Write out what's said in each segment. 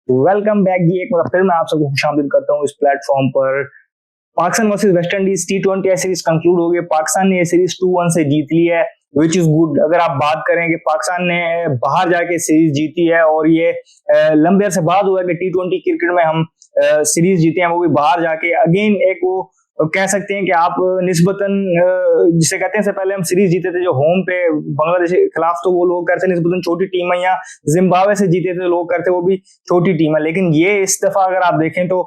Welcome back जी। एक बार फिर मैं आप सबको खुशामदीद करता हूँ इस प्लेटफॉर्म पर। Pakistan versus West Indies T20 series conclude हो गई। पाकिस्तान ने ये सीरीज 2-1 से जीत ली है, विच इज गुड। अगर आप बात करें कि पाकिस्तान ने बाहर जाके सीरीज जीती है और ये लंबे अरसे बाद हुआ है कि T20 क्रिकेट में हम सीरीज जीते हैं, वो भी बाहर जाके। अगेन एक वो कह सकते हैं कि आप निस्बतन जिसे कहते हैं से पहले हम सीरीज जीते थे जो होम पे बांग्लादेश के खिलाफ, तो वो लोग कहते हैं निस्बतन छोटी टीम है, या जिम्बाब्वे से जीते थे लोग कहते वो भी छोटी टीम है। लेकिन ये इस दफा अगर आप देखें तो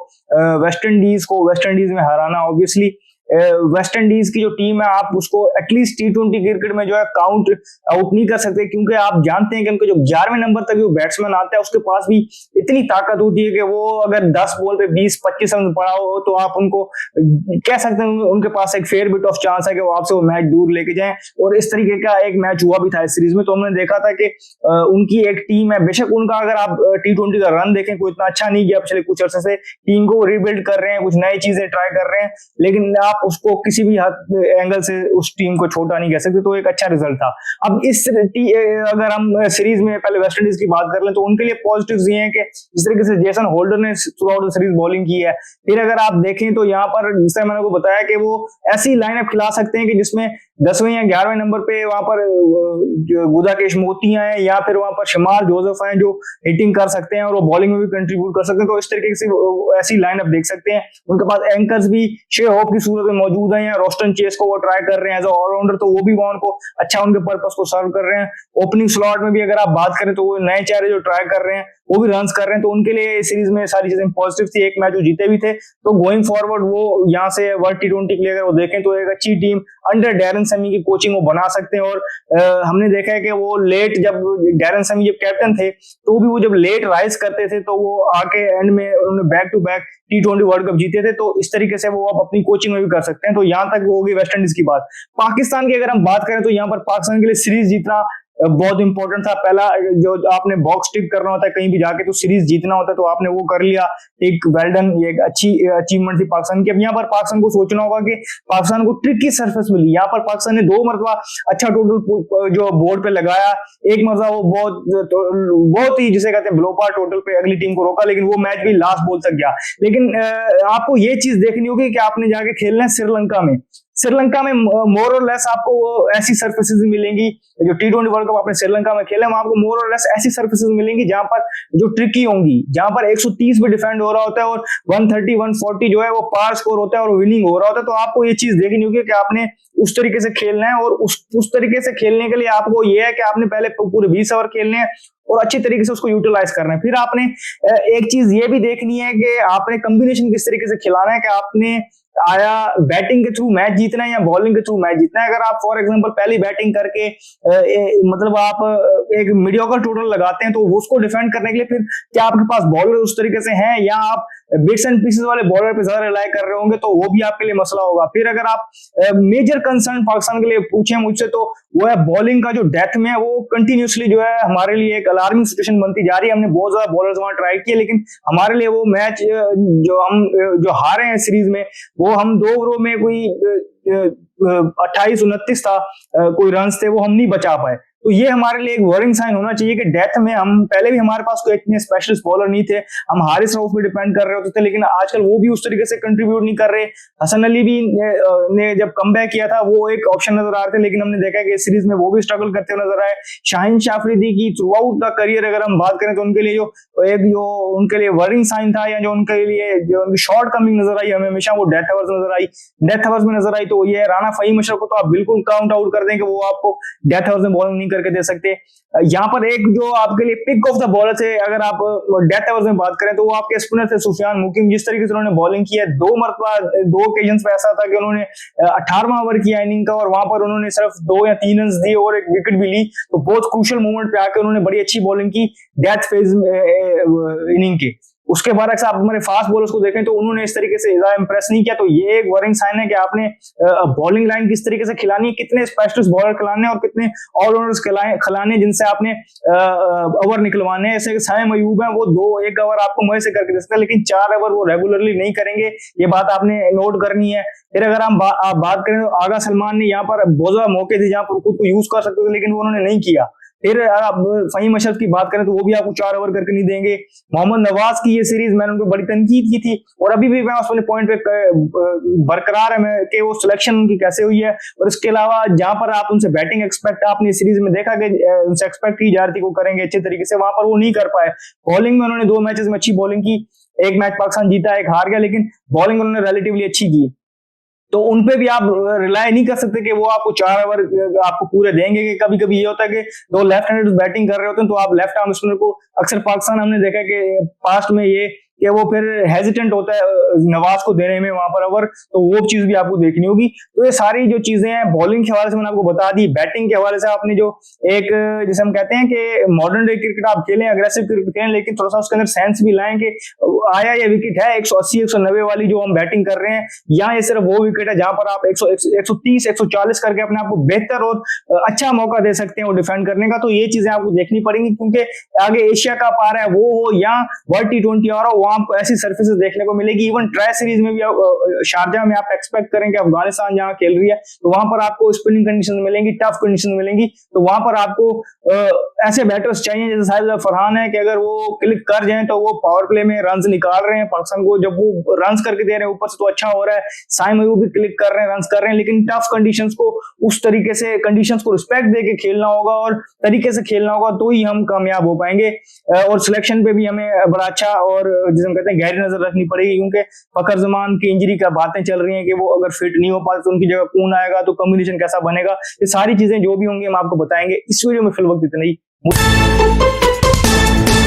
वेस्ट इंडीज में हराना, ऑब्वियसली वेस्ट इंडीज की जो टीम है आप उसको एटलीस्ट T20 क्रिकेट में जो है काउंट आउट नहीं कर सकते, क्योंकि आप जानते हैं कि उनके जो 11वें नंबर तक जो बैट्समैन आता है उसके पास भी इतनी ताकत होती है कि वो अगर 10 बॉल पे 20-25 रन पड़ा हो तो आप उनको कह सकते हैं उनके पास एक फेयर बिट ऑफ चांस है कि वो आपसे वो मैच दूर लेके जाएं। और इस तरीके का एक मैच हुआ भी था इस सीरीज में, तो हमने देखा था कि उनकी एक टीम है, बेशक उनका अगर आप T20 का रन देखें कोई इतना अच्छा नहीं किया पिछले कुछ अर्से से, टीम को रिबिल्ड कर रहे हैं, कुछ नई चीजें ट्राई कर रहे हैं, लेकिन आप उसको किसी भी एंगल से उस टीम को छोटा नहीं कह सकते, तो एक अच्छा रिजल्ट था। अब इस अगर हम सीरीज में पहले वेस्ट इंडीज की बात कर लें तो उनके लिए पॉजिटिव्स ये हैं कि जिस तरीके से जेसन होल्डर ने through out the series bowling की है। फिर अगर आप देखें तो यहाँ पर जैसे मैंने को बताया कि वो ऐसी लाइनअप खिला सकते हैं कि जिसमें 10वें या 11वें नंबर पे वहां पर गुदाकेश मोतिया है, या फिर वहां पर शमार जोसेफ हैं जो हिटिंग कर सकते हैं और वो बॉलिंग में भी कंट्रीब्यूट कर सकते हैं। तो इस तरीके से ऐसी लाइनअप देख सकते हैं। उनके पास एंकर्स भी शे होप की सूरत में मौजूद है, या रोस्टन चेस को वो ट्राई कर रहे हैं एज ऑलराउंडर, तो वो भी वहां को अच्छा उनके पर्पस को सर्व कर रहे हैं। ओपनिंग स्लॉट में भी अगर आप बात करें तो वो नए चेहरे जो ट्राई कर रहे हैं वो भी रन्स कर रहे हैं, तो उनके लिए सीरीज में सारी चीजें पॉजिटिव थी। एक मैच वो जीते भी थे, तो गोइंग फॉरवर्ड वो यहाँ से वर्ल्ड T20 के लिए अगर वो देखें तो एक अच्छी टीम अंडर डैरन समी की कोचिंग वो बना सकते हैं। और हमने देखा है कि वो लेट, जब डैरन समी जब कैप्टन थे तो भी वो जब लेट राइज करते थे तो वो आके एंड में उन्होंने back to back T20 world cup जीते थे। तो इस तरीके से वो आप अपनी कोचिंग में भी कर सकते हैं। तो यहाँ तक होगी वेस्ट इंडीज की बात। पाकिस्तान की अगर हम बात करें तो यहाँ पर पाकिस्तान के लिए सीरीज जीतना बहुत इंपॉर्टेंट था। पहला जो आपने बॉक्स टिक करना होता है कहीं भी जाके, तो सीरीज जीतना होता है, तो आपने वो कर लिया। एक वेल डन, ये एक अच्छी अचीवमेंट थी पाकिस्तान की। अब यहाँ पर पाकिस्तान को सोचना होगा कि पाकिस्तान को ट्रिकी सरफेस मिली। यहाँ पर पाकिस्तान ने 2 मरतबा अच्छा टोटल जो बोर्ड पे लगाया, एक मरतबा वो बहुत ही जिसे कहते हैं ब्लोपार टोटल पे अगली टीम को रोका, लेकिन वो मैच भी लास्ट बॉल तक गया। लेकिन आपको ये चीज देखनी होगी कि आपने जाके खेलना है श्रीलंका में मोर और लेस आपको ऐसी सर्फेसेस मिलेंगी। जो T20 वर्ल्ड कप आपने श्रीलंका में खेला, वहां आपको मोर और लेस ऐसी सर्फेसेस मिलेंगी जहां पर जो ट्रिकी होंगी, जहां पर 130 पे डिफेंड हो रहा होता है और 130 140 जो है वो पार स्कोर होता है और विनिंग हो रहा होता है। तो आपको ये चीज देखनी होगी कि आपने उस तरीके से खेलना है, और उस तरीके से खेलने के लिए आपको ये है कि आपने पहले पूरे 20 ओवर खेलने हैं और अच्छी तरीके से उसको यूटिलाइज करना है। फिर आपने एक चीज ये भी देखनी है कि आपने कॉम्बिनेशन किस तरीके से खिलाना है, कि आपने आया बैटिंग के थ्रू मैच जीतना है या बॉलिंग के थ्रू मैच जीतना है। अगर आप फॉर एग्जांपल पहली बैटिंग करके मतलब आप एक मीडियोकर टोटल लगाते हैं, तो उसको डिफेंड करने के लिए फिर क्या आपके पास बॉलर उस तरीके से हैं, या आप बिट्स एंड पीसेस वाले बॉलर पे ज्यादा रिलाई कर रहे होंगे, तो वो भी आपके लिए मसला होगा। फिर अगर आप मेजर कंसर्न पाकिस्तान के लिए पूछे मुझसे, तो वो है बॉलिंग का जो डेथ में है वो कंटिन्यूसली जो है हमारे लिए एक अलार्मिंग सिचुएशन बनती जा रही है। हमने बहुत ज्यादा बॉलर्स वहां ट्राई किए, लेकिन हमारे लिए वो मैच जो हारे हैं सीरीज में, वो हम 2 ओवरों में कोई 28-29 था कोई रन थे, वो हम नहीं बचा पाए। तो ये हमारे लिए एक वॉरिंग साइन होना चाहिए कि डेथ में हम पहले भी हमारे पास कोई इतने स्पेशलिस्ट बॉलर नहीं थे, हम हारिस रऊफ पे डिपेंड कर रहे होते थे, लेकिन आजकल वो भी उस तरीके से कंट्रीब्यूट नहीं कर रहे। हसन अली भी ने जब कमबैक किया था वो एक ऑप्शन नजर आ रहे थे, लेकिन हमने देखा कि सीरीज में वो भी स्ट्रगल करते हुए नजर आए। शाहीन अफरीदी की थ्रू आउट द करियर अगर हम बात करें तो उनके लिए जो उनके लिए वॉरिंग साइन था, या जो उनके लिए जो उनकी शॉर्ट कमिंग नजर आई, हमें हमेशा वो डेथ ओवर्स में नजर आई। तो ये राना फहीम अशरफ को तो आप बिल्कुल काउंट आउट कर दें कि वो आपको डेथ ओवर्स में बॉलिंग नहीं करके दे सकते। यहाँ पर एक जो आपके लिए पिक ऑफ द बॉलर थे, अगर आप डेथ ओवर्स में बात करें तो वो आपके स्पिनर थे सुफियान मुकीम। जिस तरीके से उन्होंने बॉलिंग की है, 2 मरतबा 2 ओकेजन्स पे ऐसा था कि उन्होंने 18वां ओवर किया इनिंग का, और वहां पर उन्होंने सिर्फ 2 या 3 रन दिए और एक विकेट भी ली। तो बहुत क्रूशियल मोमेंट पे आकर उन्होंने बड़ी अच्छी बॉलिंग की डेथ फेज इनिंग की। उसके बाद अगर आप हमारे फास्ट बॉलर्स को देखें तो उन्होंने इस तरीके से ज्यादा इंप्रेस नहीं किया। तो ये एक वॉरिंग साइन है कि आपने बॉलिंग लाइन किस तरीके से खिलानी है, कितने स्पेशलिस्ट बॉलर खिलाने और कितने ऑलराउंडर्स खिलाने जिनसे आपने ओवर निकलवाने हैं। जैसे साइम अयूब है, वो 2-1 ओवर आपको मजे से करके दे सकते हैं, लेकिन 4 ओवर वो रेगुलरली नहीं करेंगे, ये बात आपने नोट करनी है। फिर अगर हम बात करें तो आगा सलमान ने यहाँ पर बहुत ज्यादा मौके थे जहां पर खुद को यूज कर सकते थे, लेकिन वो उन्होंने नहीं किया। फिर आप फहीम अशरफ की बात करें तो वो भी आपको 4 ओवर करके नहीं देंगे। मोहम्मद नवाज की ये सीरीज मैंने उनको बड़ी तनकीद की थी और अभी भी मैं उसने पॉइंट पे बरकरार है कि वो सिलेक्शन उनकी कैसे हुई है। और इसके अलावा जहां पर आप उनसे बैटिंग एक्सपेक्ट आपने सीरीज में देखा कि उनसे एक्सपेक्ट की जा रही थी वो करेंगे अच्छे तरीके से, वहां पर वो नहीं कर पाए। बॉलिंग में उन्होंने 2 मैचेस में अच्छी बॉलिंग की, एक मैच पाकिस्तान जीता एक हार गया, लेकिन बॉलिंग उन्होंने रिलेटिवली अच्छी की। तो उनपे भी आप रिलाय नहीं कर सकते कि वो आपको 4 ओवर आपको पूरे देंगे। कि कभी कभी ये होता है कि 2 लेफ्ट हैंडेड बैटिंग कर रहे होते हैं तो आप लेफ्ट आर्म स्पिनर को अक्सर पाकिस्तान हमने देखा कि पास्ट में ये कि वो फिर हेजिटेंट होता है नवाज को देने में वहां पर ओवर, तो वो चीज भी आपको देखनी होगी। तो ये सारी जो चीजें हैं बॉलिंग के हवाले से मैंने आपको बता दी। बैटिंग के हवाले से आपने जो एक जैसे हम कहते हैं कि मॉडर्न डे क्रिकेट आप खेलें, अग्रेसिव क्रिकेट खेलें, लेकिन थोड़ा सा उसके अंदर सेंस भी लाएं कि आया ये विकेट है 180 190 वाली जो हम बैटिंग कर रहे हैं, या ये सिर्फ वो विकेट है जहां पर आप 130 140 करके अपने आप को बेहतर और अच्छा मौका दे सकते हैं वो डिफेंड करने का। तो ये चीजें आपको देखनी पड़ेंगी, क्योंकि आगे एशिया कप आ रहा है, वो हो या वर्ल्ड T20 आ रहा हो, वहां ऐसी सर्फेसेस देखने को मिलेगी। इवन ट्राई सीरीज में भी शारजा में आप एक्सपेक्ट करें कि अफगानिस्तान जहां खेल रही है तो वहां पर आपको स्पिनिंग कंडीशन मिलेंगी, टफ कंडीशन मिलेंगी। तो वहां पर आपको ऐसे बैटर्स चाहिए जैसे साहिब फरहान है कि अगर वो क्लिक कर जाएं तो वो पावर प्ले में रन्स निकाल रहे हैं पाकिस्तान को, जब वो रन्स करके दे रहे हैं ऊपर से तो अच्छा हो रहा है। साइम अयूब भी क्लिक कर रहे हैं, रन्स कर रहे हैं, लेकिन टफ कंडीशंस को उस तरीके से कंडीशंस को रिस्पेक्ट देके खेलना होगा और तरीके से खेलना होगा, तो ही हम कामयाब हो पाएंगे। और सिलेक्शन पे भी हमें बड़ा अच्छा और जिसे हम कहते हैं गहरी नजर रखनी पड़ेगी, क्योंकि फखर जमान की इंजरी का बातें चल रही हैं कि वो अगर फिट नहीं हो पाते तो उनकी जगह कौन आएगा, तो कॉम्बिनेशन कैसा बनेगा, ये सारी चीजें जो भी होंगी हम आपको बताएंगे। इस वीडियो में फिल वक्त इतना ही।